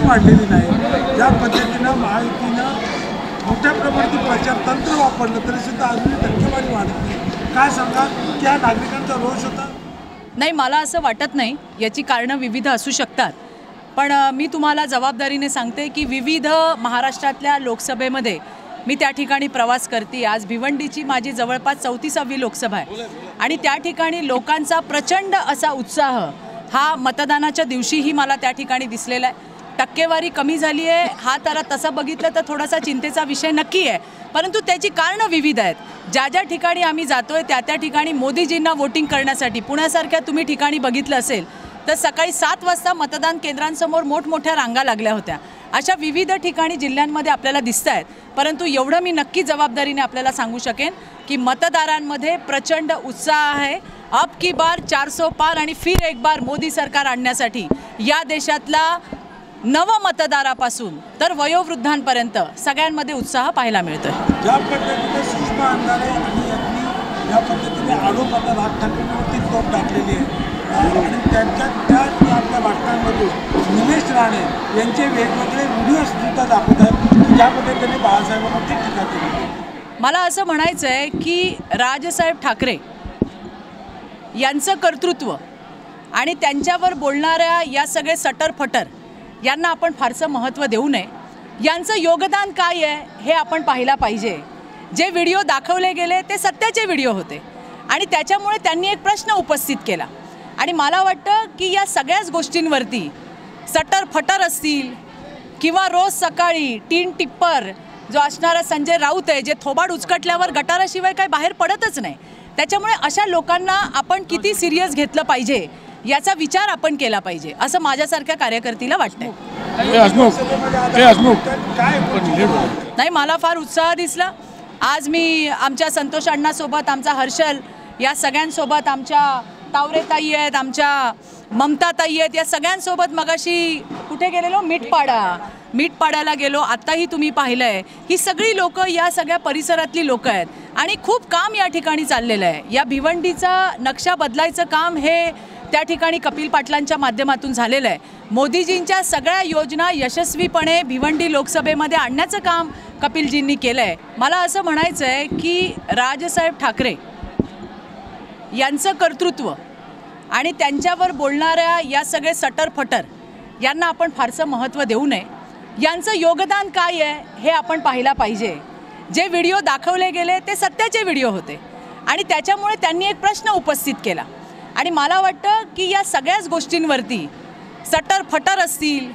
वाढलेली नाही। ज्या पद्धतीनं महायुतीनं मोठ्या प्रमाणात प्रचार तंत्र वापरलं तरी सुद्धा अजूनही टक्केवारी वाढत नाही। काय सांगा, त्या नागरिकांचा रोष होता? नाही, मला असं वाटत नाही। याची कारणं विविध असू शकतात, पण मी तुम्हाला जबाबदारीने सांगते की विविध महाराष्ट्रातल्या लोकसभेमध्ये मी त्या ठिकाणी प्रवास करते। आज भिवंडीची माझी जवळपास 34वी लोकसभा आहे आणि त्या ठिकाणी लोकांचा प्रचंड असा उत्साह हा मतदानाच्या दिवशीही मला त्या ठिकाणी दिसलेला आहे। टक्केवारी कमी झाली आहे हा तर तसं बघितलं तर थोडासा चिंतेचा विषय नक्की आहे, परंतु त्याची कारणं विविध आहेत। ज्या ठिकाणी आम्ही जातोय त्या ठिकाणी मोदीजींना वोटिंग करण्यासाठी पुण्यासारख्या तुम्ही ठिकाणी बघितलं असेल तर सकाळी 7 वाजता मतदान केंद्रांसमोर मोठमोठ्या रांगा लागल्या होत्या। अशा विविध ठिकाणी जिल्ह्यांमध्ये आपल्याला दिसत आहेत, परंतु एवढं मी नक्की जबाबदारीने आपल्याला सांगू शकेन की मतदारांमध्ये प्रचंड उत्साह आहे। अब की बार 400 पार आणि फिर एक बार मोदी सरकार आणण्यासाठी या देशातला नव मतदारापासून तर वयोवृद्धांपर्यंत सगळ्यांमध्ये उत्साह पाहायला मिळतोय। ज्या पद्धतीने सुषमा अंधारे आणि यांनी या पद्धतीने आरोपाला राज ठाकरेंवरती टोप टाकलेली आहे आणि त्यांच्या आपल्या भाषणांमधून निलेश राणे यांचे वेगवेगळे व्हिडिओ सुद्धा दाखवतात ज्या पद्धतीने बाळासाहेबांवरती टीका केली। मला असं म्हणायचं आहे की राजसाहेब ठाकरे यांचं कर्तृत्व आणि त्यांच्यावर बोलणाऱ्या या सगळे सटरफटर यांना आपण फारसं महत्त्व देऊ नये। यांचं योगदान काय आहे हे आपण पाहायला पाहिजे। जे व्हिडिओ दाखवले गेले ते सत्याचे व्हिडिओ होते आणि त्याच्यामुळे त्यांनी एक प्रश्न उपस्थित केला आणि मला वाटतं की या सगळ्याच गोष्टींवरती सटरफटर असतील किंवा रोज सकाळी टीन टिप्पर जो असणारा संजय राऊत आहे जे थोबाड उचकटल्यावर गटाराशिवाय काय बाहेर पडतच नाही, त्याच्यामुळे अशा लोकांना आपण किती सिरियस घेतलं पाहिजे याचा विचार आपण केला पाहिजे असं माझ्यासारख्या कार्यकर्त्याला वाटतंय। नाही, मला फार उत्साह दिसला। आज मी आमच्या संतोष अण्णासोबत, आमचा हर्षल या सगळ्यांसोबत, आमच्या तावरेताई आहेत, आमच्या ममताताई आहेत, या सगळ्यांसोबत मगाशी कुठे गेलेलो, मीठपाड्याला गेलो। आत्ताही तुम्ही पाहिलं आहे ही सगळी लोक या सगळ्या परिसरातली लोक आहेत आणि खूप काम या ठिकाणी चाललेलं आहे। या भिवंडीचा नक्षा बदलायचं काम हे त्या ठिकाणी कपिल पाटलांच्या माध्यमातून झालेलं आहे। मोदीजींच्या सगळ्या योजना यशस्वीपणे भिवंडी लोकसभेमध्ये आणण्याचं काम कपिलजींनी केलं आहे। मला असं म्हणायचं आहे की राजसाहेब ठाकरे यांचं कर्तृत्व आणि त्यांच्यावर बोलणाऱ्या या सगळे सटरफटर यांना आपण फारसं महत्त्व देऊ नये। यांचं योगदान काय आहे हे आपण पाहायला पाहिजे। जे व्हिडिओ दाखवले गेले ते सत्याचे व्हिडिओ होते आणि त्याच्यामुळे त्यांनी एक प्रश्न उपस्थित केला आणि मला वाटतं की या सगळ्याच गोष्टींवरती सटरफटर असतील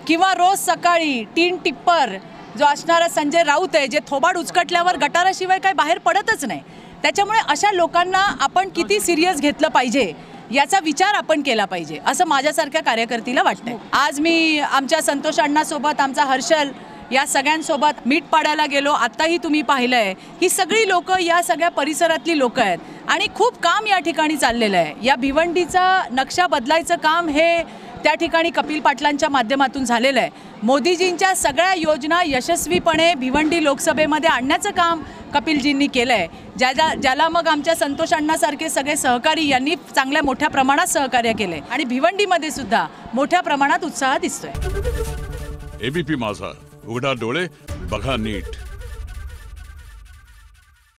किंवा रोज सकाळी टीन टिप्पर जो असणारा संजय राऊत आहे जे थोबाड उचकटल्यावर गटाराशिवाय काय बाहेर पडतच नाही, त्याच्यामुळे अशा लोकांना आपण किती सिरियस घेतलं पाहिजे याचा विचार आपण केला पाहिजे असं माझ्यासारख्या कार्यकर्त्याला वाटतंय। आज मी आमच्या संतोष अण्णासोबत, आमचा हर्षल या सगळ्यांसोबत मीठपाड्याला गेलो। आत्ताही तुम्ही पाहिलं आहे ही सगळी लोक या सगळ्या परिसरातली लोक आहेत आणि खूप काम या ठिकाणी चाललेलं आहे। या भिवंडीचा नक्षा बदलायचं काम हे त्या ठिकाणी कपिल पाटलांच्या माध्यमातून झालेलं आहे। मोदीजींच्या सगळ्या योजना यशस्वीपणे भिवंडी लोकसभेमध्ये आणण्याचं काम कपिलजींनी केलं आहे। ज्याला मग आमच्या संतोष अण्णासारखे सगळे सहकारी यांनी चांगल्या मोठ्या प्रमाणात सहकार्य केले आणि भिवंडीमध्ये सुद्धा मोठ्या प्रमाणात उत्साह दिसतोय। एबीपी माझा, उघडा डोळे बघा नीट।